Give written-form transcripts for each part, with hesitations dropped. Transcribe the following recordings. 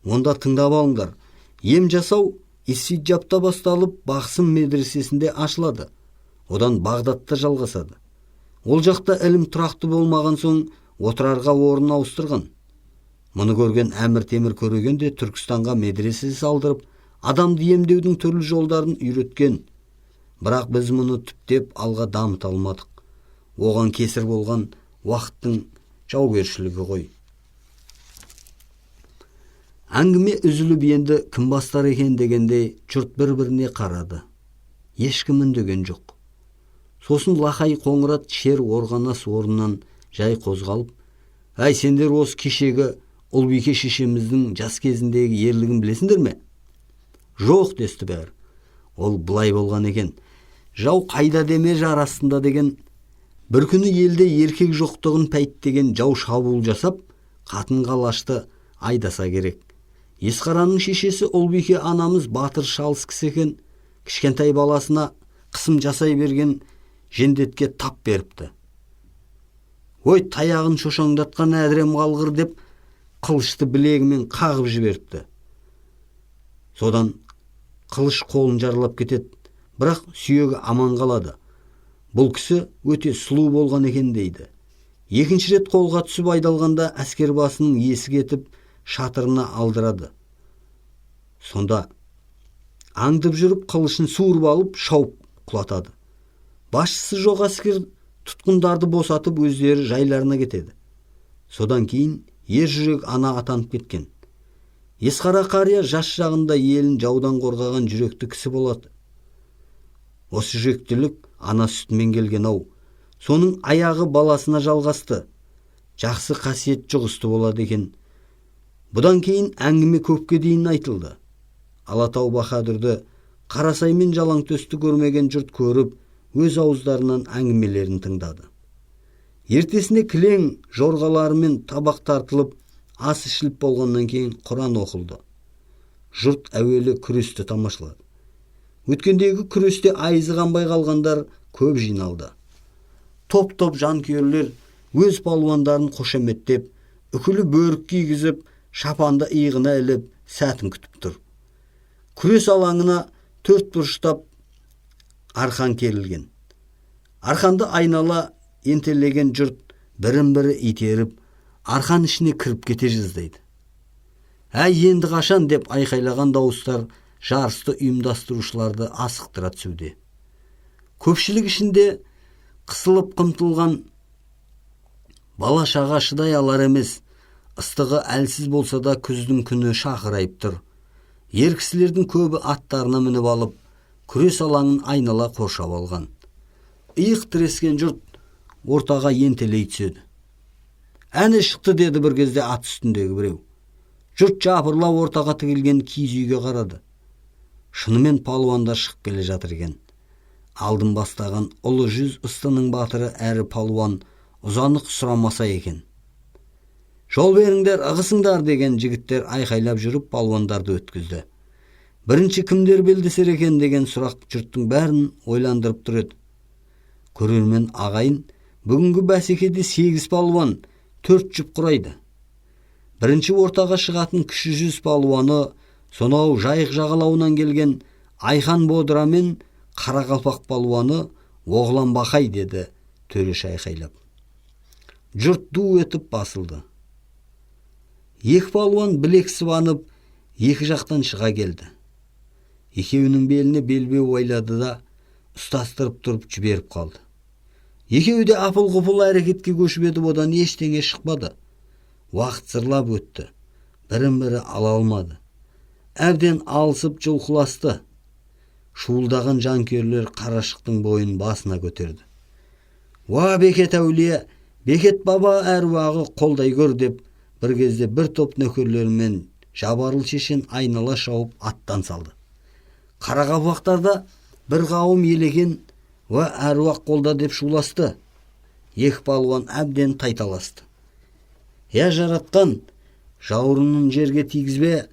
Онда тыңдап алыңдар. Ем жасау Исфиджапта басталып, Бақсым медресесінде ашылады. Одан Бағдатта жалғасады. Ол жақта ілім тұрақты болмаған соң отырарға орын ауыстырған. Мұны көрген Әмір Темір көреген де Түркістанға медресе салдырып, адамды емдеудің түрлі жолдарын үйреткен. Бірақ біз мұны түптеп алға дамыта алмадық. Оған кесір болған уақыттың жаугершілігі ғой. Әңгіме үзіліп енді кім бастар екен дегенде жұрт бір-біріне қарады. Ешкім үндеген жоқ. Сосын Лақай Қоңырат шер орғанас орнынан жай қозғалып, «Әй, сендер осы кешегі Ұлбике шешеміздің жас кезіндегі ерлігін білесіңдер ме?» «Жоқ» десті бәрі. Ол былай болған екен. «Жау қайда деме жар астында» деген. Бір күні елде еркек жоқтығын пәйттеген жау шабуыл жасап, қатын-қалашты айдаса керек. Есқараның шешесі Ұлбике анамыз батыр шалыс кісі екен. Кішкентай баласына қысым жасай берген жендетке тап беріпті. «Ой, таяғын шошаңдатқан әдірем қалғыр» деп қылышты білегімен қағып жіберіпті. Содан қылыш қолын жарлап кетеді, бірақ сүйегі аман қалады. Бұл кісі өте сұлу болған екен дейді. Екінші рет қолға түсіп айдалғанда әскербасының есі кетіп, шатырына алдырады. Сонда аңдып жүріп қылышын суырып алып шауып құлатады. Басшысы жоқ әскер тұтқындарды босатып өздері жайларына кетеді. Содан кейін ер жүрек ана атанып кеткен. Есқара қария жас жағында елін жаудан қорғаған жүректі кісі болады. Осы жүректілік ана сүтімен келген ау. Соның аяғы баласына жалғасты. Жақсы қасиет жұғысты болады екен. Бұдан кейін әңгіме көпке дейін айтылды. Алатау Баһадүрді Қарасай мен Жалаңтөсті көрмеген жұрт көріп, өз ауыздарынан әңгімелерін тыңдады. Ертесіне кілең жорғаларымен табақ тартылып, ас ішіліп болғаннан кейін Құран оқылды. Жұрт әуелі күресті тамашалады. Өткендегі күресте айызы қанбай қалғандар көп жиналды. Топ-топ жанкүйерлер өз палуандарын қошеметтеп, үкілі бөрік кигізіп, шапанды иығына іліп, сәтін күтіп тұр. Күрес алаңына төрт бұрыштап арқан керілген. Арқанды айнала ентелеген жұрт бірін-бірі итеріп, арқан ішіне кіріп кете жаздайды. «Әй, енді қашан?» деп айқайлаған дауыстар жарысты ұйымдастырушыларды асықтыра түсуде. Көпшілік ішінде қысылып қымтылған бала шаға шыдай алар емес, ыстығы әлсіз болса да күздің күні шақырайып тұр. Ер кісілердің көбі аттарына мініп алып, күрес алаңын айнала қоршап алған. Иық тірескен жұрт ортаға ентелей түседі. «Әне шықты» деді бір кезде ат үстіндегі біреу. Жұрт жапырлап ортаға тігілген киіз үйге қарады. Шынымен палуандар шығып келе жатыр екен. Алдын бастаған ұлы жүз ыстының батыры әрі палуан ұзанық сұрамаса екен. «Жол беріңдер, ығысыңдар» деген жігіттер айқайлап жүріп палуандарды өткізді. Бірінші кімдер белдесер екен деген сұрақ жұрттың бәрін ойландырып тұр еді. Көрермен ағайын, бүгінгі бәсекеде 8 палуан 4 жұп құрайды. Бірінші ортаға шығатын кіші жүз палуаны сонау жайық жағалауынан келген Айхан Бодыра мен Қарақалпақ палуаны Оғлан Бақай деді төреш айқайлап. Жұрт ду етіп басылды. Екі палуан білек сыбанып, екі жақтан шыға келді. Екеуінің беліне белбеу байлады да, ұстастырып тұрып жіберіп қалды. Екеуі де апыл-ғұпыл әрекетке көшіп еді, одан ештеңе шықпады. Уақыт сырлап өтті. Бірін-бірі ала алмады. Әбден алысып жұлқыласты. Шуылдаған жанкүйерлер қарашықтың бойын басына көтерді. «Уа Бекет әулие, Бекет баба әруағы қолдай көр» деп бір кезде бір топ нөкерлерімен Жабарыл шешен айнала шауып аттан салды. Қарақалпақтарда бір қауым елеген «Уа әруақ қолда» деп шуласты. Екі палуан әбден тайталасты. «Я жаратқан, жауырынын жерге тигізбе,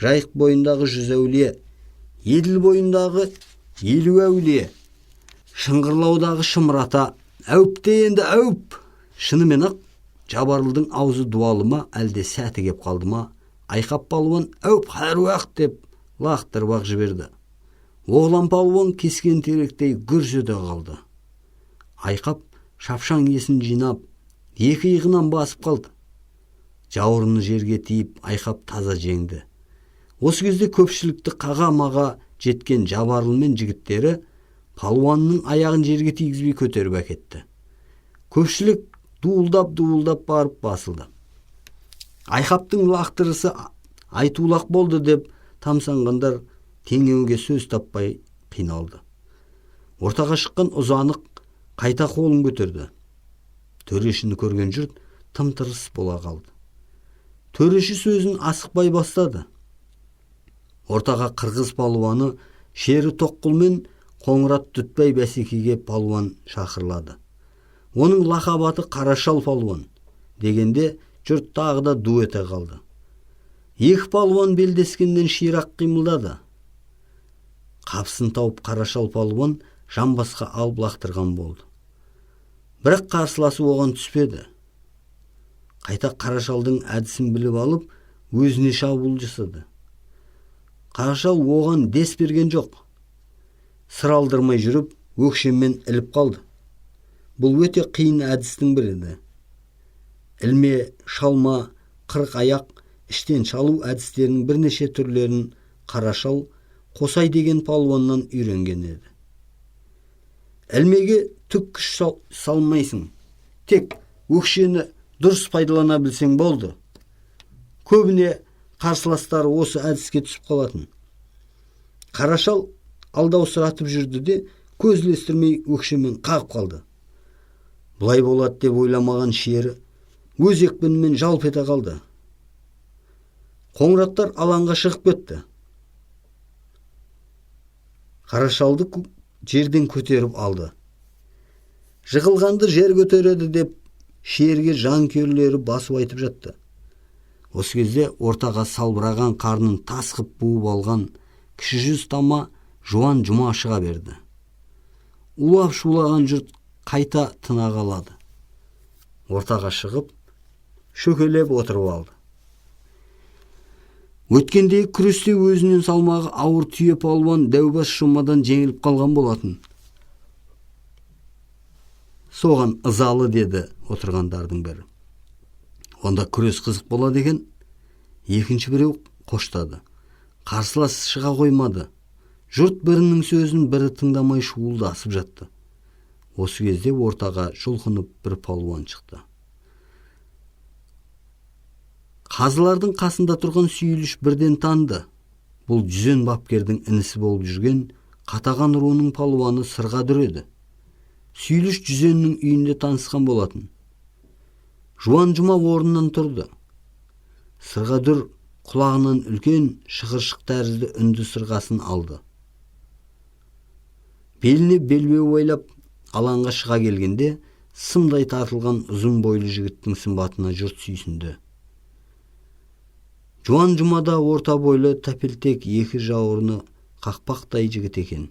жайық бойындағы 100 әулие, Еділ бойындағы 50 әулие, Шыңғырлаудағы Шымырата, әупте енді әуп!» Шынымен ақ Жабарылдың аузы дуалы ма, әлде сәті кеп қалды ма, Айқап палуан әуп харуақ деп лақтырып жіберді. Оғлан палуан кескен теректей гүрс ете қалды. Айқап шапшаң есін жинап, екі иығынан басып қалды. Жауырыны жерге тиіп, Айқап таза жеңді. Осы кезде көпшілікті қаға-маға жеткен Жабарыл мен жігіттері палуанның аяғын жерге тигізбей көтеріп әкетті. Көпшілік дуылдап барып басылды. Айқаптың лақтырысы айтулақ болды деп тамсанғандар теңеуге сөз таппай қиналды. Ортаға шыққан Ұзанық қайта қолын көтерді. Төрешіні көрген жұрт тым-тырыс бола қалды. Төреші сөзін асықпай бастады. Ортаға қырғыз палуаны Шері Тоққұл мен Қоңырат Дүтбай бәсекеге палуан шақырылады. Оның лақабаты Қарашал палуан дегенде жұрт тағы да ду ете қалды. Екі палуан белдескенден ширақ қимылдады. Қапсын тауып Қарашал палуан жамбасқа алып лақтырған болды. Бірақ қарсыласы оған түспеді. Қайта Қарашалдың әдісін біліп алып, өзіне шабуыл жасады. Қарашал оған дес берген жоқ. Сыр алдырмай жүріп, өкшеммен іліп қалды. Бұл өте қиын әдістің бірі. Ілме, шалма, қырық аяқ, іштен шалу әдістерінің бірнеше түрлерін Қарашал Қосай деген палуаннан үйренген еді. Ілмеге түк күш салмайсың. Тек өкшені дұрыс пайдалана білсең болды. Көбіне қарсыластары осы әдіске түсіп қалатын. Қарашал алдаусыратып жүрді де, көз ілестірмей өкшемен қағып қалды. Бұлай болады деп ойламаған Шері өз екпінімен жалп ете қалды. Қоңыраттар алаңға шығып кетті. Қарашалды жерден көтеріп алды. Жығылғанды жер көтереді деп Шерге жанкүйерлері басып айтып жатты. Осы кезде ортаға салбыраған қарнын тасқып буып алған кіші жүз тама Жуан Жұма шыға берді. Улап шулаған жұрт қайта тына қалады. Ортаға шығып, шөкелеп отырып алды. Өткендегі күресте өзінен салмағы ауыр түйе палуан Дәубас Жұмадан жеңіліп қалған болатын. Соған ызалы деді отырғандардың бірі. Онда күрес қызық болады екен. Екінші біреу қоштады. Қарсылас шыға қоймады. Жұрт бірінің сөзін бірі тыңдамай шуылдасып жатты. Осы кезде ортаға жұлқынып бір палуан шықты. Қазылардың қасында тұрған Сүйіліш бірден танды. Бұл Жүзен бапкердің інісі болып жүрген Қатаған руының палуаны Сырғадүр еді. Сүйіліш Жүзеннің үйінде танысқан болатын. Жуан Жұма орнынан тұрды. Сырғадүр құлағынан үлкен шығыршық тәрізді үнді сырғасын алды. Беліне белбеу байлап алаңға шыға келгенде сымдай тартылған ұзын бойлы жігіттің сымбатына жұрт сүйсінді. Жуан Жұмада орта бойлы тәпелтек екі жауырыны қақпақтай жігіт екен.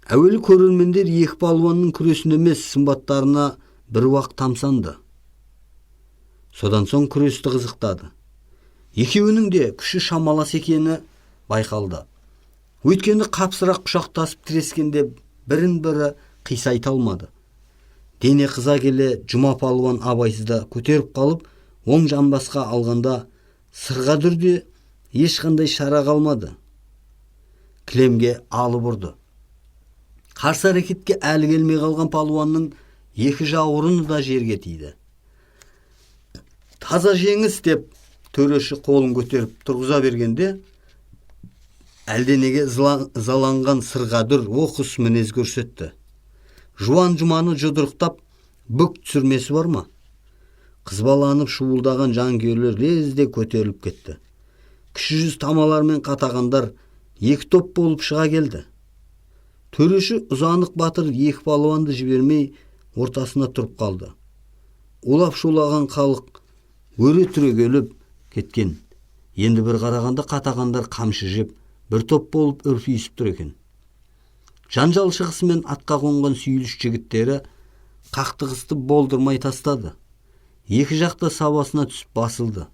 Әуелі көрермендер екі палуанның күресін емес сымбаттарына бір уақыт тамсанды. Содан соң күресті қызықтады. Екеуінің де күші шамалас екені байқалды. Өйткені қапсырақ құшақтасып тірескенде бірін-бірі қисайта алмады. Дене қыза келе Жұма палуан абайсызда көтеріп қалып, оң жамбасқа алғанда Сырғадүрде ешқандай шара қалмады. Кілемге алып ұрды. Қарсы әрекетке әлі келмей қалған палуанның екі жауырыны да жерге тиді. Таза жеңіс деп төреші қолын көтеріп тұрғыза бергенде, әлденеге ызаланған Сырғадүр оқыс мінез көрсетті. Жуан Жұманы жұдырықтап, бүк түсірмесі бар ма? Қызбаланып шуылдаған жанкүйерлер лезде көтеріліп кетті. Кіші жүз тамалар мен қатағандар екі топ болып шыға келді. Төреші Ұзанық батыр екі палуанды жібермей ортасына тұрып қалды. Улап шулаған халық өре түрегеліп кеткен. Енді бір қарағанда қатағандар қамшы жеп, бір топ болып үрпиісіп тұр екен. Жанжал шығысымен атқа қонған Сүйіліш жігіттері қақтығысты болдырмай тастады. Екі жақта сабасына түсіп басылды.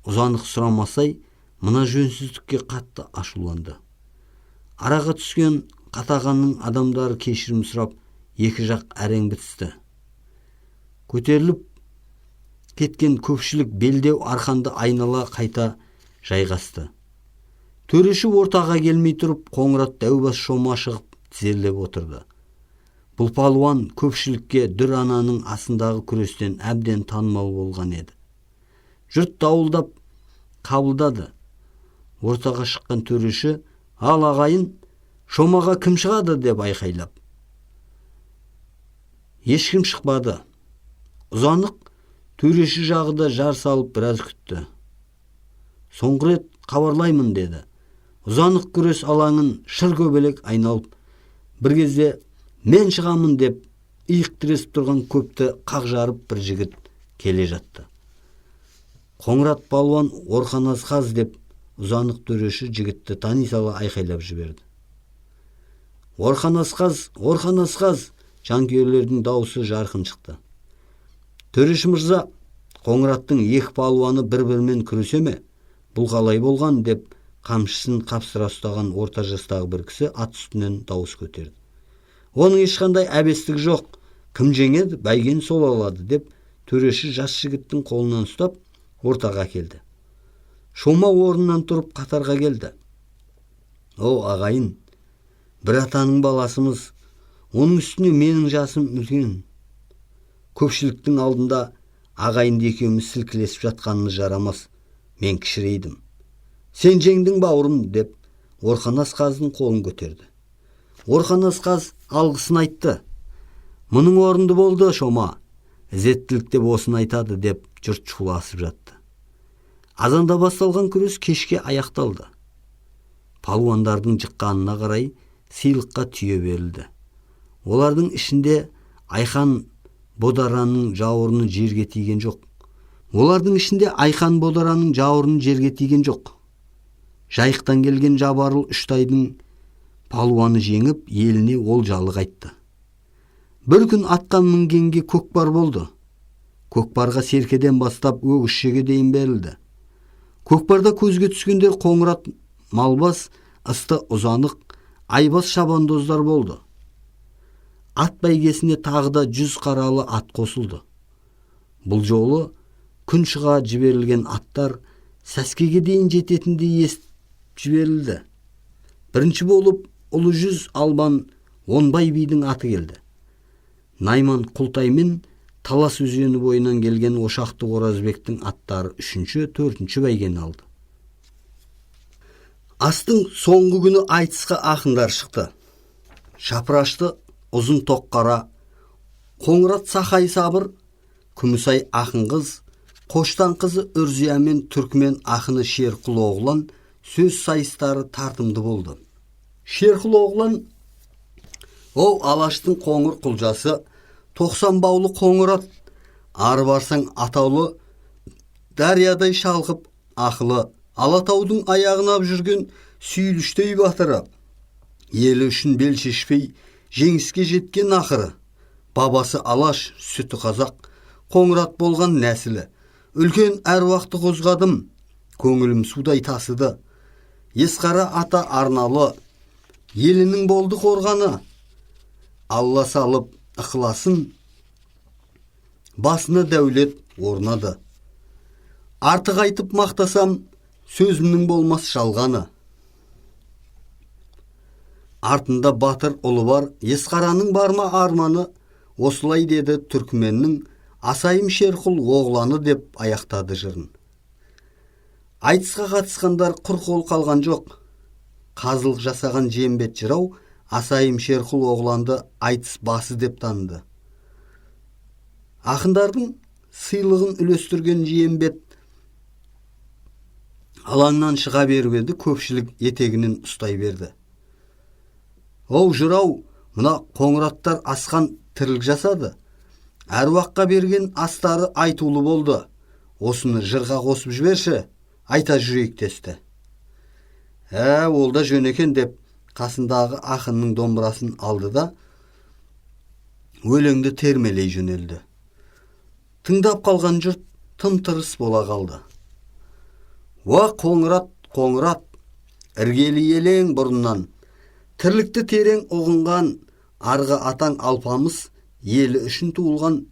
Ұзанық сұрамасай, мына жөнсіздікке қатты ашуланды. Араға түскен қатағанның адамдары кешірім сұрап, екі жақ әрең бітісті. Көтеріліп кеткен көпшілік белдеу арқанды айнала қайта жайғасты. Төреші ортаға келмей тұрып, Қоңырат дәубас шома шығып тізерлеп отырды. Бұл палуан көпшілікке дүр ананың асындағы күрестен әбден танымал болған еді. Жұрт дауылдап қабылдады. Ортаға шыққан төреші, ал ағайын, шомаға кім шығады деп айқайлап. Ешкім шықпады. Ұзанық төреші жағыда жар салып біраз күтті. Соңғы рет хабарлаймын деді. Ұзанық күрес алаңын шыр көбелек айналып, бір кезде мен шығамын деп иық тіресіп тұрған көпті қақ жарып бір жігіт келе жатты. Қоңырат палуан Орқанасқаз деп Ұзанық төреші жігітті тани сала айқайлап жіберді. Орқанасқаз, Орқанасқаз, жанкүйерлердің дауысы жарқын шықты. Төреші мырза, Қоңыраттың екі палуаны бір-бірімен күресе ме? Бұл қалай болған деп қамшысын қапсыра ұстаған орта жастағы бір кісі ат үстінен дауыс көтерді. Оның ешқандай әбестігі жоқ. Кім жеңеді, бәйген сол алады деп төреші жас жігіттің қолынан ұстап ортаға келді. Шома орнынан тұрып қатарға келді. О, ағайын, бір атаның баласымыз, оның үстіне менің жасым үлкен. Көпшіліктің алдында ағайынды екеуміз сілкілесіп жатқанымыз жарамас. Мен кішірейдім. Сен жеңдің бауырым деп Орқанасқаздың қолын көтерді. Орқанасқаз алғысын айтты. Мұның орынды болды, Шома. Ізеттілік деп осын айтады деп жұрт шуласып жатты. Азанда басталған күрес кешке аяқталды. Палуандардың жыққанына қарай сыйлыққа түйе берілді. Олардың ішінде Айхан Бодараның жауырыны жерге тиген жоқ. Жайықтан келген Жабарыл Үштайдың палуаны жеңіп, еліне олжалы қайтты. Бір күн атқа мінгенге көкпар болды. Көкпарға серкеден бастап өгізшеге дейін берілді. Көкпарда көзге түскендер Қоңырат, Малбас, Ысты, Ұзанық, Айбас шабандоздар болды. Ат бәйгесіне тағы да 100 қаралы ат қосылды. Бұл жолы күн шыға жіберілген аттар сәскеге дейін жететіндей естіп жіберілді. Бірінші болып ұлы жүз Албан Онбай бидің аты келді. Найман Құлтаймен Талас өзені бойынан келген Ошақты Оразбектің аттары 3-ші, 4-ші бәйгені алды. Астың соңғы күні айтысқа ақындар шықты. Шапырашты ұзын тоққара, Қоңырат Сақай Сабыр, Күмісай ақын қыз, Қоштан қызы Үрзия мен Түркмен ақыны Шерқұл оғлан сөз сайыстары тартымды болды. Шерқұл оғлан, о Алаштың қоңыр құлжасы, 90 баулы Қоңырат, ары барсаң атаулы, дариядай шалқып ақылы, Алатаудың аяғынап жүрген сүйіліштей батыры, елі үшін бел шешпей жеңіске жеткен ақыры, бабасы Алаш, сүті қазақ, Қоңырат болған нәсілі, үлкен әруақты қозғадым, көңілім судай тасыды, Есқара ата арналы, елінің болды қорғаны, Алла салып ықыласын, басына дәулет орнады. Артық айтып мақтасам, сөзімнің болмас жалғаны. Артында батыр ұлы бар, Есқараның барма арманы, осылай деді Түркменнің Асайым Шерқұл оғланы деп аяқтады жырын. Айтысқа қатысқандар құр қол қалған жоқ. Қазылық жасаған Жиенбет жырау Асайым Шерқұл оғланды айтыс басы деп таныды. Ақындардың сыйлығын үлестірген Жиенбет алаңнан шыға беріп еді, көпшілік етегінен ұстай берді. Оу жырау, мына Қоңыраттар асқан тірлік жасады. Әруаққа берген астары айтулы болды. Осыны жырға қосып жіберші, айта жүрейік десті. Ол да жөн екен деп қасындағы ақынның домбырасын алды да өлеңді термелей жөнелді. Тыңдап қалған жұрт тым-тырыс бола қалды. Ва қоңырат, қоңырат, іргелі елең бұрыннан, тірлікті терең ұғынған, арғы атаң алпамыз елі үшін туылған,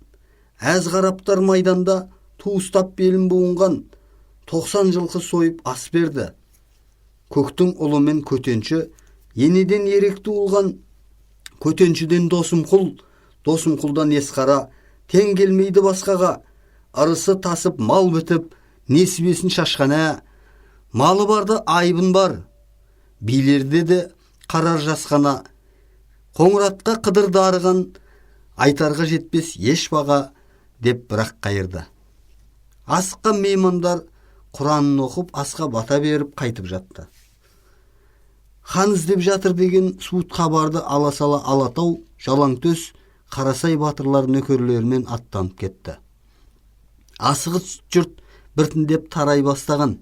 әз қараптар майданда туыстап белін буынған, 90 жылқы сойып ас берді. Көктің ұлымен көтенші, енеден ерек туылған, көтеншіден досымқұл, досымқұлдан есқара, тең келмейді басқаға, ырысы тасып мал бітіп, несібесін шашқана, малы барды айбын бар, билерде де қарар жасқана, қоңыратқа қыдыр дарыған, айтарға жетпес еш баға, деп бірақ қайырды. Асыққан меймандар Құранын оқып асқа бата беріп қайтып жатты. Хан іздеп жатыр деген суыт хабарды ала сала Алатау, Жалаңтөс, Қарасай батырлар нөкерлерімен аттанып кетті. Асығыс жұрт біртіндеп тарай бастаған.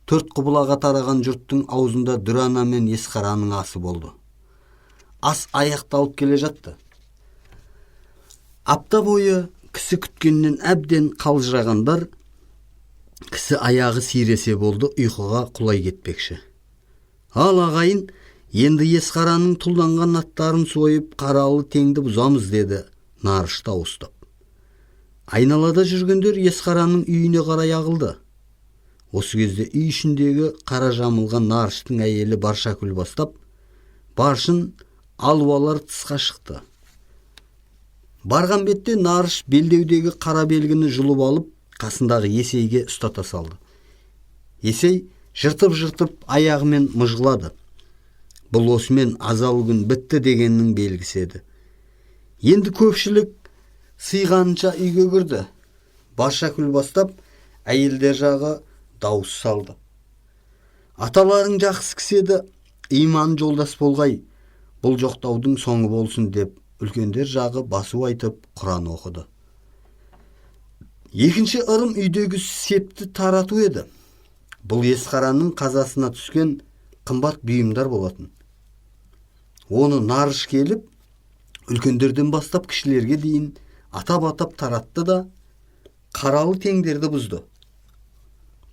Төрт құбылаға тараған жұрттың аузында Дүрана мен Есқараның асы болды. Ас аяқталып келе жатты. Апта бойы кісі күткеннен әбден қалжырағандар, кісі аяғы сиресе болды, ұйқыға құлай кетпекші. Ал ағайын, енді Есқараның тұлданған аттарын сойып, қаралы теңді бұзамыз, деді Нарыш дауыстап. Айналада жүргендер Есқараның үйіне қарай ағылды. Осы кезде үй ішіндегі қара жамылған Нарыштың әйелі Баршакүл бастап, баршын алуалар тысқа шықты. Барған бетте Нарыш белдеудегі қара белгіні жұлып алып, қасындағы Есейге ұстата салды. Есей жыртып-жыртып аяғымен мұжғылады. Бұл осымен азалы күн бітті дегеннің белгісі еді. Енді көпшілік сыйғанынша үйге кірді. Баршакүл бастап, әйелдер жағы дауыс салды. Аталарың жақсы кісі еді, иман жолдас болғай, бұл жоқтаудың соңы болсын деп, үлкендер жағы басу айтып Құран оқыды. Екінші ырым үйдегі септі тарату еді. Бұл Есқараның қазасына түскен қымбат бұйымдар болатын. Оны Нарыш келіп, үлкендерден бастап кішілерге дейін атап-атап таратты да, қаралы теңдерді бұзды.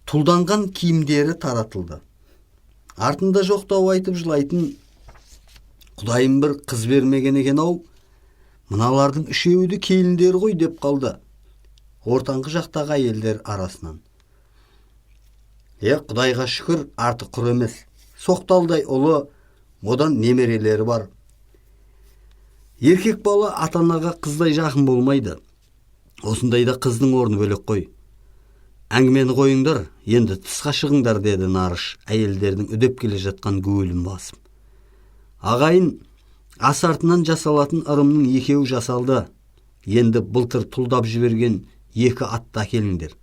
Тұлданған киімдері таратылды. Артында жоқтау айтып жылайтын, Құдайым бір қыз бермеген екен-ау, мыналардың үшеуі де келіндер ғой деп қалды. Ортаңғы жақтағы әйелдер арасынан. Құдайға шүкір, артық құр емес. Соқталдай ұлы, одан немерелері бар. Еркек бала атанаға қыздай жақын болмайды. Осындайда қыздың орны бөлек қой. Әңгімені қойыңдар, енді тысқа шығыңдар, деді Нарыш, әйелдердің үдеп келе жатқан гуілін басып. Ағайын, ас артынан жасалатын ырымның екеуі жасалды. Енді былтыр тұлдап жіберген екі атты әкеліңдер.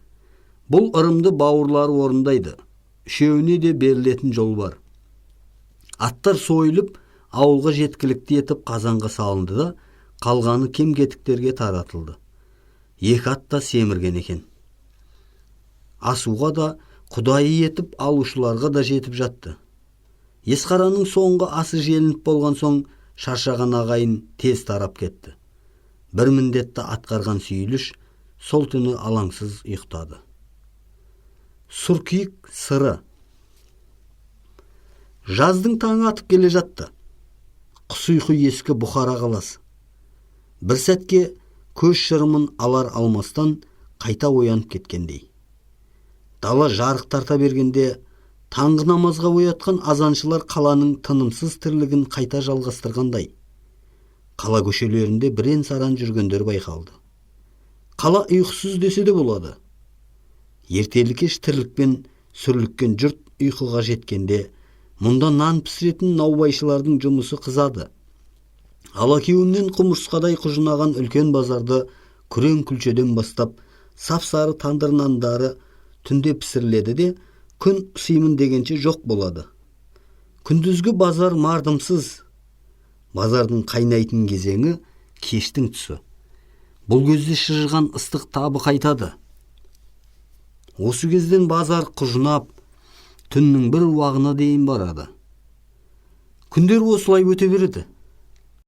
Бұл ырымды бауырлары орындайды. Үшеуіне де берілетін жол бар. Аттар сойылып, ауылға жеткілікті етіп қазанға салынды да, қалғаны кем-кетіктерге таратылды. Екі ат та семірген екен. Асуға да құдайы етіп алушыларға да жетіп жатты. Есқараның соңғы асы желініп болған соң шаршаған ағайын тез тарап кетті. Бір міндетті атқарған сүйіліш сол түні алаңсыз ұйықтады. Сұркиік сыры. Жаздың таңы атып келе жатты. Құс ұйқы ескі Бұхара қаласы. Бір сәтке көз шырымын алар алмастан қайта оянып кеткендей. Дала жарық тарта бергенде, таңғы намазға оятқан азаншылар қаланың тынымсыз тірлігін қайта жалғастырғандай. Қала көшелерінде бірен-саран жүргендер байқалды. Қала ұйқысыз десе де болады. Ертелі-кеш тірлікпен сүрліккен жұрт ұйқыға жеткенде, мұнда нан пісіретін наубайшылардың жұмысы қызады. Алакеуінен құмырсқадай құжынаған үлкен базарды күрең күлшеден бастап, сап-сары тандыр нандары түнде пісіріледі де, күн сыймын дегенше жоқ болады. Күндізгі базар мардымсыз. Базардың қайнайтын кезеңі кештің тұсы. Бұл кезде шыжыған ыстық табы қайтады. Осы кезден базар құжынап, түннің бір уағына дейін барады. Күндер осылай өте береді.